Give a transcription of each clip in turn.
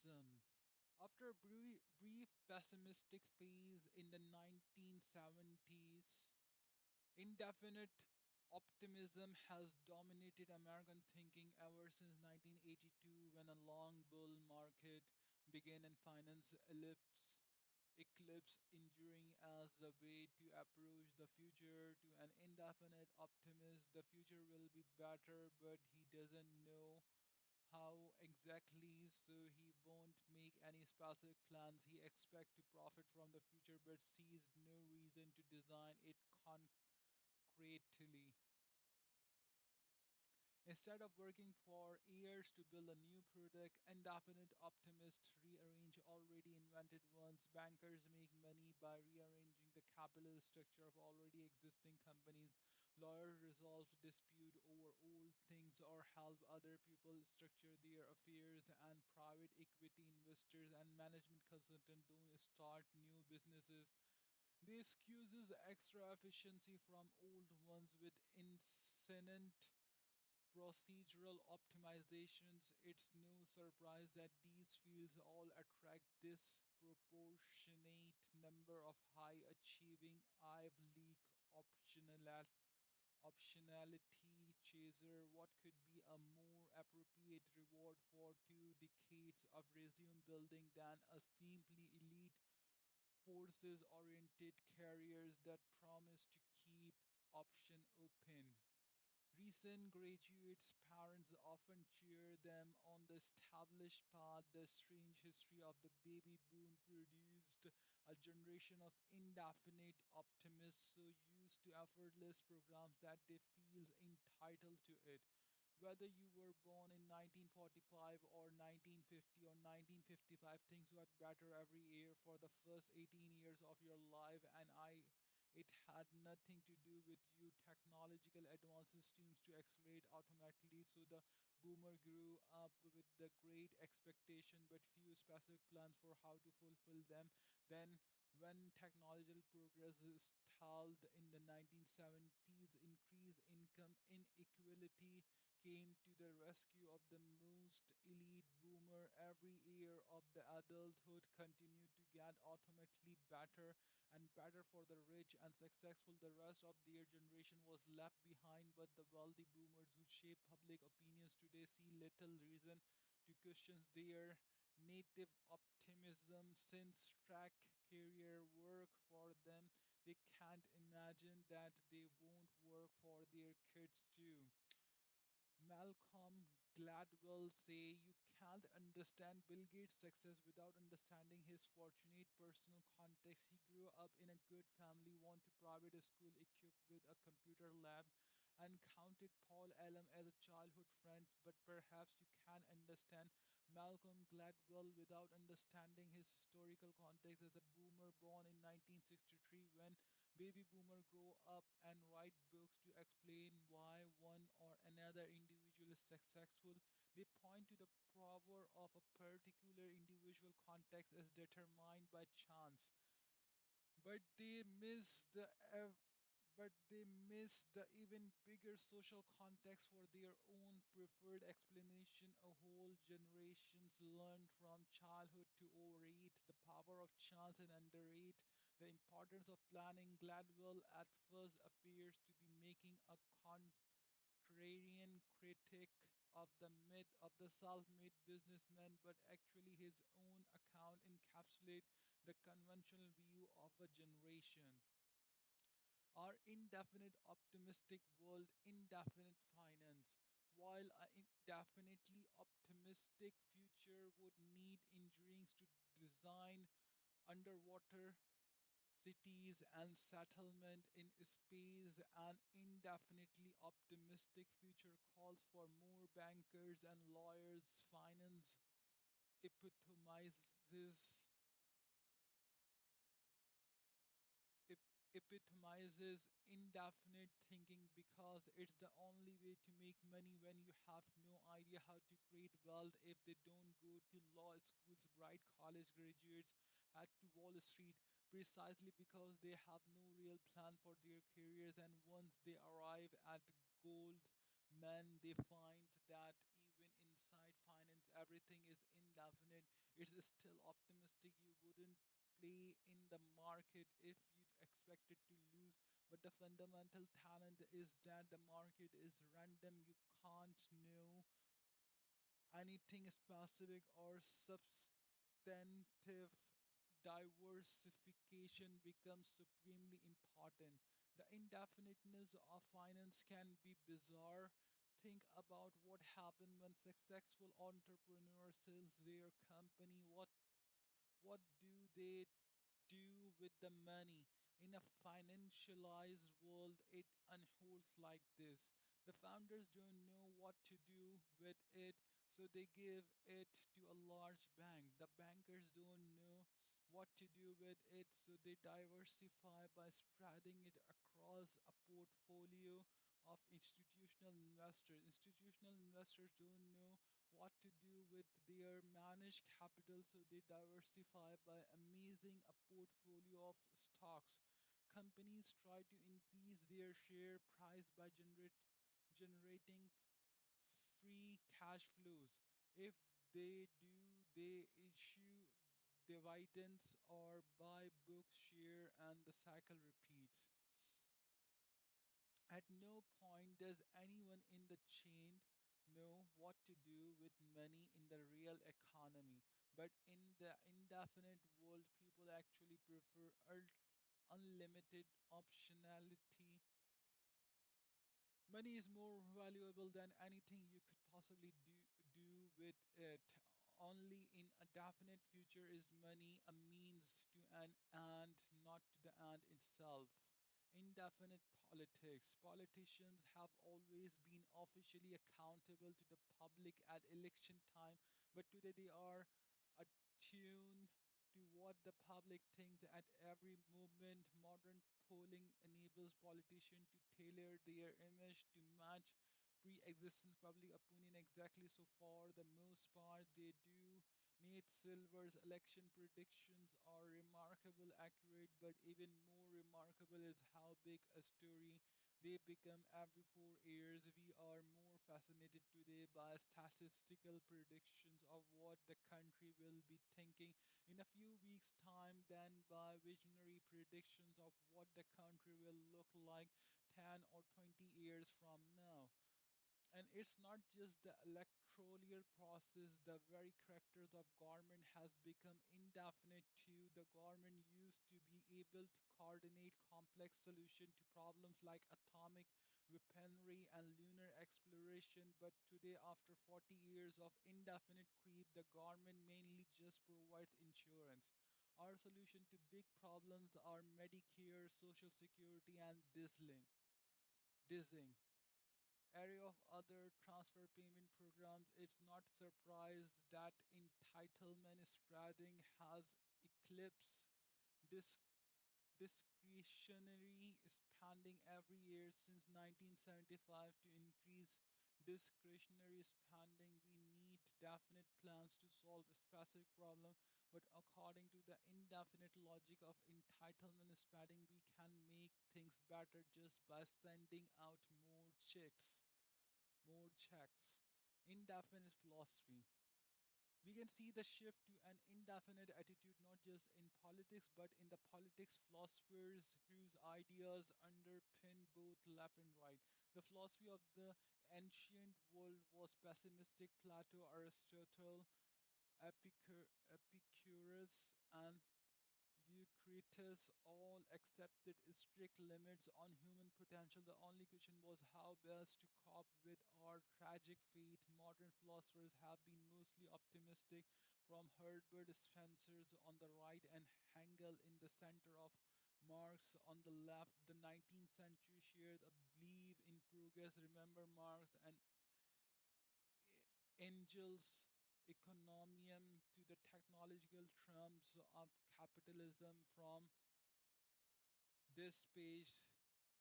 optimism. After a brief pessimistic phase in the 1970s, indefinite optimism has dominated American thinking ever since 1982 when a long bull market began and finance eclipse enduring as the way to approach the future. To an indefinite optimist, the future will be better, but he doesn't know how exactly, so he won't make any specific plans. He expects to profit from the future but sees no reason to design it concretely. Instead of working for years to build a new product, indefinite optimists rearrange already invented ones. Bankers make money by rearranging the capital structure of already existing companies. Lawyers resolve dispute over old things or help other people structure their affairs. And private equity investors and management consultants don't start new businesses. They excuses extra efficiency from old ones with incessant procedural optimizations. It's no surprise that these fields all attract disproportionate number of high achieving Ivy League optionality chaser. What could be a more appropriate reward for 2 decades of resume building than a simply elite forces oriented careers that promise to keep option open? Recent graduates' parents often cheer them on the established path. The strange history of the baby boom produced a generation of indefinite optimists so used to effortless programs that they feel entitled to it. Whether you were born in 1945 or 1950 or 1955, things got better every year for the first 18 years of your life, and it had nothing to do with you. Technological advances seems to accelerate automatically, so the boomer grew up with the great expectation but few specific plans for how to fulfill them. Then when technological progress stalled in the 1970s, increased income inequality came to the rescue of the most elite boomer. Every year of the adulthood continued to get automatically better and better for the rich and successful. The rest of their generation was left behind, but the wealthy boomers who shape public opinions today see little reason to question their native optimism. Since track career work for them, they can't imagine that they won't work for their kids too. Malcolm Gladwell say you can't understand Bill Gates' success without understanding his fortunate personal context. He grew up in a good family, went to private school equipped with a computer lab, and counted Paul Allen as a childhood friend. But perhaps you can understand Malcolm Gladwell without understanding his historical context as a boomer born in 1963 when baby boomer grow up and write books to explain why one or another individual is successful. They point to the power of a particular individual context as determined by chance, but they miss the even bigger social context for their own preferred explanation. A whole generations learned from childhood to overrate the power of chance and underrate the importance of planning. Gladwell at first appears to be making a contrarian critique of the myth of the self-made businessman, but actually his own account encapsulate the conventional view of a generation. Our indefinite optimistic world, indefinite finance. While an indefinitely optimistic future would need engineers to design underwater cities and settlement in space, an indefinitely optimistic future calls for more bankers and lawyers. Finance epitomizes epitomizes indefinite thinking because it's the only way to make money when you have no idea how to create wealth. If they don't go to law schools, bright college graduates head to Wall Street precisely because they have no real plan for their careers, and once they arrive at gold, man, they find that even inside finance, everything is indefinite, it's still optimistic. You wouldn't play in the market if you expected to lose. But the fundamental talent is that the market is random. You can't know anything specific or substantive. Diversification becomes supremely important. The indefiniteness of finance can be bizarre. Think about what happened when successful entrepreneur sells their company. What do they do with the money? In a financialized world, it unfolds like this. The founders don't know what to do with it, so they give it to a large bank. The bankers don't know what to do with it, so they diversify by spreading it across a portfolio of institutional investors. Institutional investors don't know what to do with their managed capital, so they diversify by amazing a portfolio of stocks. Companies try to increase their share price by generating free cash flows. If they do, they issue dividends or buy books share, and the cycle repeats. At no point does anyone in the chain know what to do with money in the real economy. But in the indefinite world, people actually prefer unlimited optionality. Money is more valuable than anything you could possibly do with it. Only in a definite future is money a means to an end, not to the end itself. Indefinite politics. Politicians have always been officially accountable to the public at election time, but today they are attuned to what the public thinks at every moment. Modern polling enables politicians to tailor their image to match pre-existing public opinion exactly. So for the most part, they do. Nate Silver's election predictions are remarkable accurate, but even more remarkable is how big a story they become every 4 years. We are more fascinated today by statistical predictions of what the country will be thinking in a few weeks' time than by visionary predictions of what the country will look like 10 or 20 years from now. And it's not just the electoral process, the very characters of government has become indefinite too. The government used to be able to coordinate complex solutions to problems like atomic weaponry and lunar exploration, but today, after 40 years of indefinite creep, the government mainly just provides insurance. Our solution to big problems are Medicare, Social Security, and dizzying area of other transfer payment programs. It's not surprise that entitlement spreading has eclipsed dis- discretionary spending every year since 1975. To increase discretionary spending, we need definite plans to solve a specific problem. But according to the indefinite logic of entitlement spending, we can make things better just by sending out more checks. Indefinite philosophy. We can see the shift to an indefinite attitude not just in politics but in the politics philosophers whose ideas underpin both left and right. The philosophy of the ancient world was pessimistic. Plato, Aristotle, Epicurus, and Lucretius all accepted strict limits on human potential. The only question was how best to cope with our tragic fate. Modern philosophers have been mostly optimistic, from Herbert Spencer on the right and Hegel in the center of Marx on the left. The 19th century shared a belief in progress. Remember Marx and Engel's economium to the technological trumps of capitalism. From this page,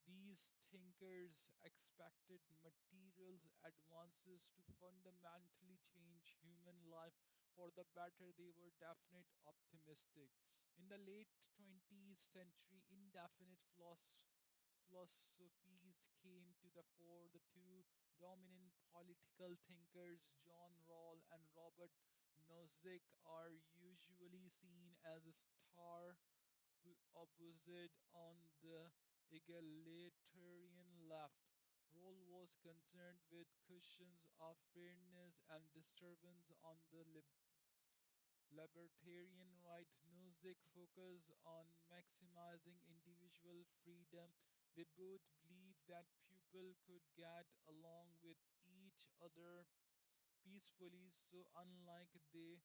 these thinkers expected materials advances to fundamentally change human life for the better. They were definite optimistic. In the late 20th century, indefinite philosophies came to the fore. The two dominant political thinkers, John Rawls and Robert Nozick, are usually seen as a star opposite on the egalitarian left. Rawls was concerned with questions of fairness and disturbance on the libertarian right. Nozick focused on maximizing individual freedom. They both believed that people could get along with each other peacefully. So unlike the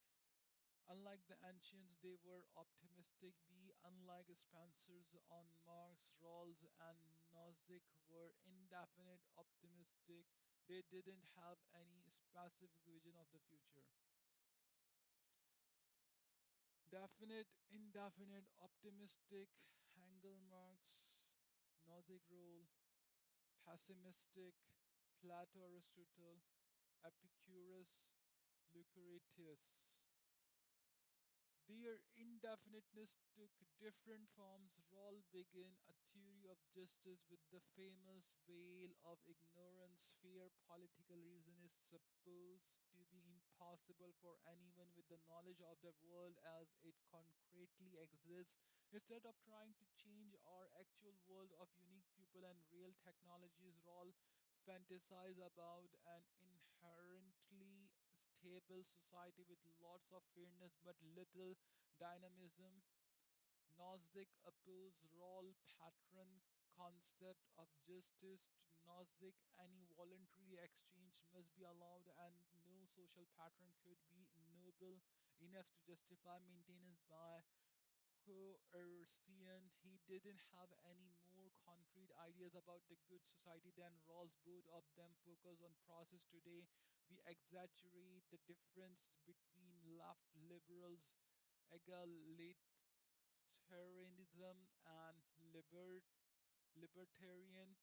ancients, they were optimistic. Unlike Spencer's on Marx, Rawls and Nozick were indefinite optimistic. They didn't have any specific vision of the future. Definite, indefinite, optimistic, Hegel, Marx, Nozick rule, pessimistic, Plato, Aristotle, Epicurus, Lucretius. Their indefiniteness took different forms. Rawls began a theory of justice with the famous veil of ignorance. Fair political reason is supposed to be impossible for anyone with the knowledge of the world as it concretely exists. Instead of trying to change our actual world of unique people and real technologies, Rawls fantasize about an inherently stable society with lots of fairness but little dynamism. Nozick opposed role pattern concept of justice. To Nozick, any voluntary exchange must be allowed and no social pattern could be noble enough to justify maintenance by coercion. He didn't have any more concrete ideas about the good society than Rawls. Both of them focus on process. Today, we exaggerate the difference between left liberals, egalitarianism, and libertarian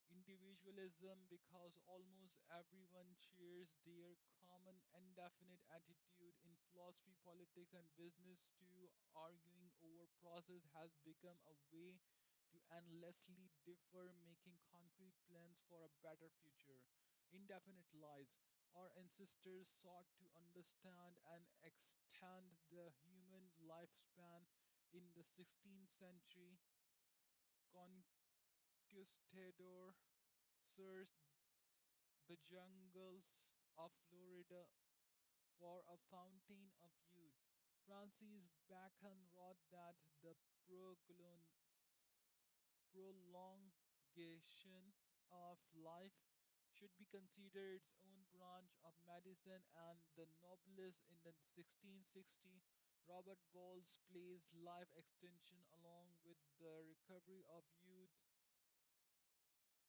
individualism because almost everyone shares their common indefinite attitude. In philosophy, politics, and business too, arguing over process has become a way to endlessly differ, making concrete plans for a better future. Indefinite lies. Our ancestors sought to understand and extend the human lifespan. In the 16th century, conquistador searched the jungles of Florida for a fountain of youth. Francis Bacon wrote that the prolongation of life should be considered its own branch of medicine, and the novelist in the 1660 Robert Bowles placed life extension along with the recovery of youth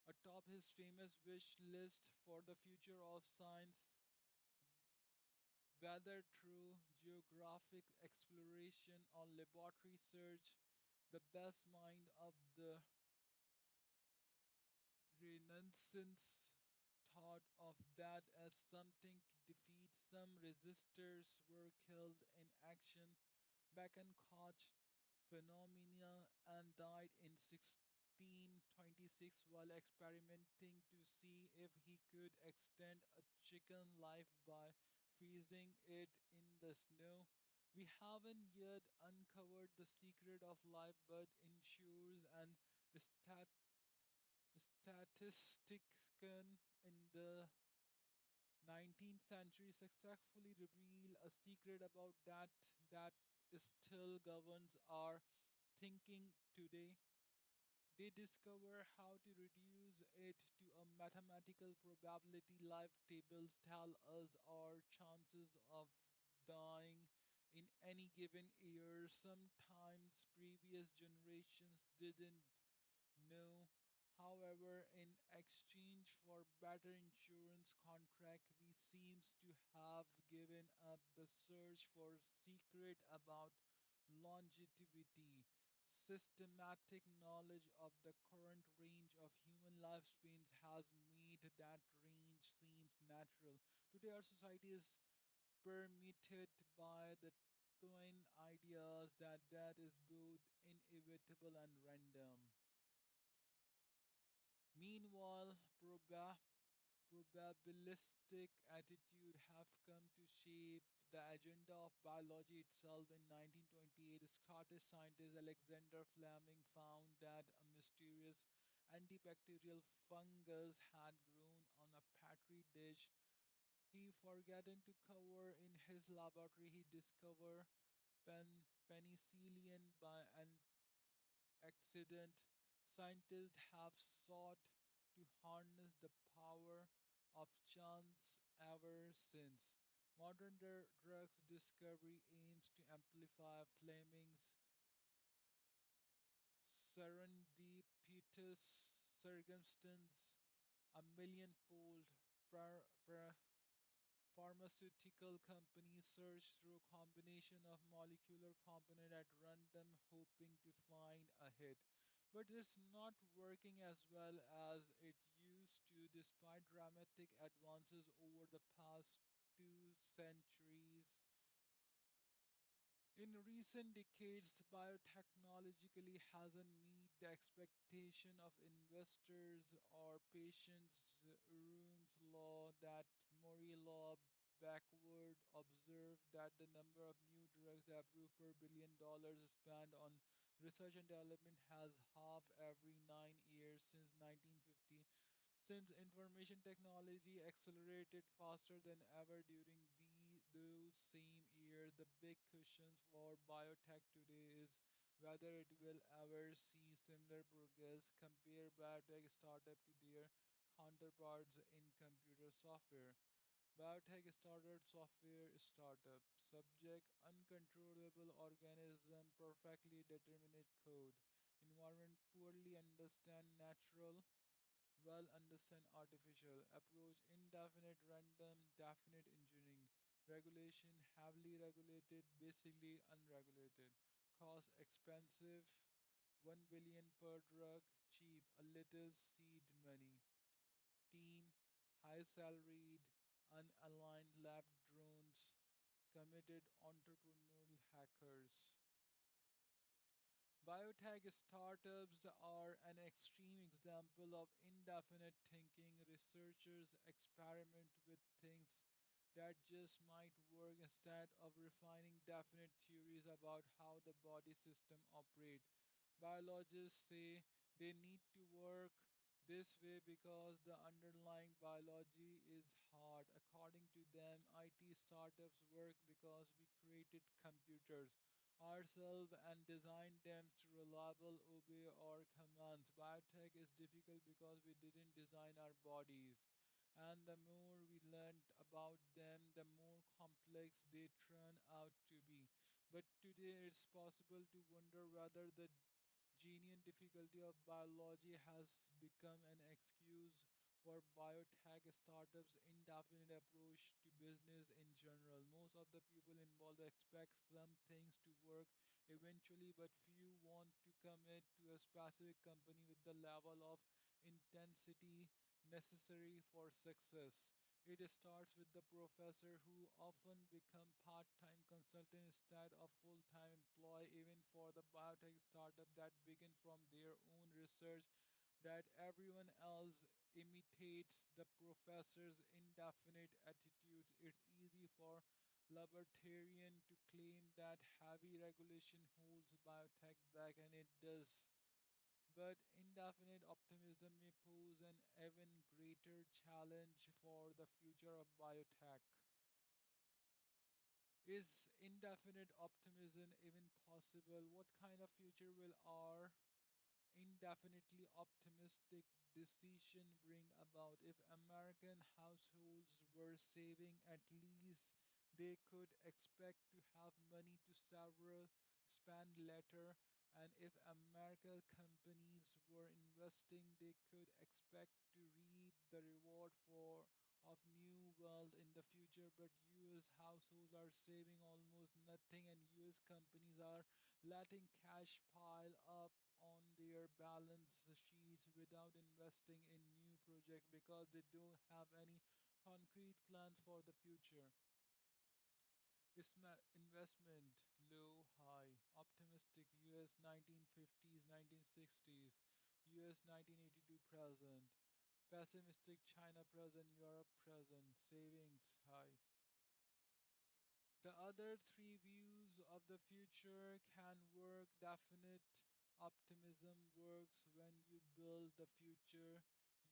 atop his famous wish list for the future of science, whether through geographic exploration or laboratory search. The best mind of the Renaissance thought of that as something to defeat. Some resistors were killed in action. Bacon caught phenomena and died in 1626 while experimenting to see if he could extend a chicken life by freezing it in the snow. We haven't yet uncovered the secret of life, but ensures and statistician in the 19th century successfully revealed a secret about that still governs our thinking today. They discover how to reduce it to a mathematical probability. Life tables tell us our chances of dying in any given year. Sometimes previous generations didn't know. However, in exchange for better insurance contract, we seems to have given up the search for secret about longevity. Systematic knowledge of the current range of human lifespans has made that range seems natural. Today, our society is permeated by the twin ideas that death is both inevitable and random. Meanwhile, probabilistic attitude have come to shape the agenda of biology itself. In 1928, Scottish scientist Alexander Fleming found that a mysterious antibacterial fungus had grown on a petri dish he forgotten to cover. In his laboratory. He discovered penicillin by an accident. Scientists have sought to harness the power of chance ever since. Modern drugs discovery aims to amplify Fleming's serendipitous circumstance a millionfold. Pharmaceutical companies search through a combination of molecular components at random, hoping to find a hit. But it's not working as well as it used to, despite dramatic advances over the past 2 centuries. In recent decades, biotechnologically hasn't met the expectation of investors or patients. Rooms law that Murray law backward observed that the number of new drugs approved per $1 billion spent on research and development has halved every 9 years since 1950. Since information technology accelerated faster than ever during those same years, the big question for biotech today is whether it will ever see similar progress. Compare biotech startup to their counterparts in computer software. Biotech started software startup. Subject uncontrollable organism perfectly determinate code. Environment poorly understand natural well understand artificial approach indefinite random definite engineering regulation heavily regulated basically unregulated cost expensive 1 billion per drug cheap a little seed money team high salaried unaligned lab drones committed entrepreneurial hackers. Biotech startups are an extreme example of indefinite thinking. Researchers experiment with things that just might work instead of refining definite theories about how the body system operates. Biologists say they need to work this way because the underlying biology is hard. According to them, IT startups work because we created computers ourselves and design them to reliable obey our commands. Biotech is difficult because we didn't design our bodies. And the more we learned about them, the more complex they turn out to be. But today it's possible to wonder whether the genuine difficulty of biology has become an excuse for biotech startups' indefinite approach to business in general. Most of the people involved expect some things to work eventually, but few want to commit to a specific company with the level of intensity necessary for success. It starts with the professor who often become part-time consultant instead of full-time employee even for the biotech startup that begin from their own research that everyone else imitates the professor's indefinite attitudes. It's easy for libertarian to claim that heavy regulation holds biotech back and it does. But indefinite optimism may pose an even greater challenge for the future of biotech. Is indefinite optimism even possible? What kind of future will our indefinitely optimistic decision bring about? If American households were saving, at least they could expect to have money to several spend later. And if American companies were investing, they could expect to reap the reward for of new wealth in the future. But US households are saving almost nothing and US companies are letting cash pile up on their balance sheets without investing in new projects because they don't have any concrete plans for the future. Investment low, high, optimistic US 1950s, 1960s. US 1982 present. Pessimistic China present, Europe present. Savings high. The other three views of the future can work. Definite optimism works when you build the future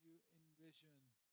you envision.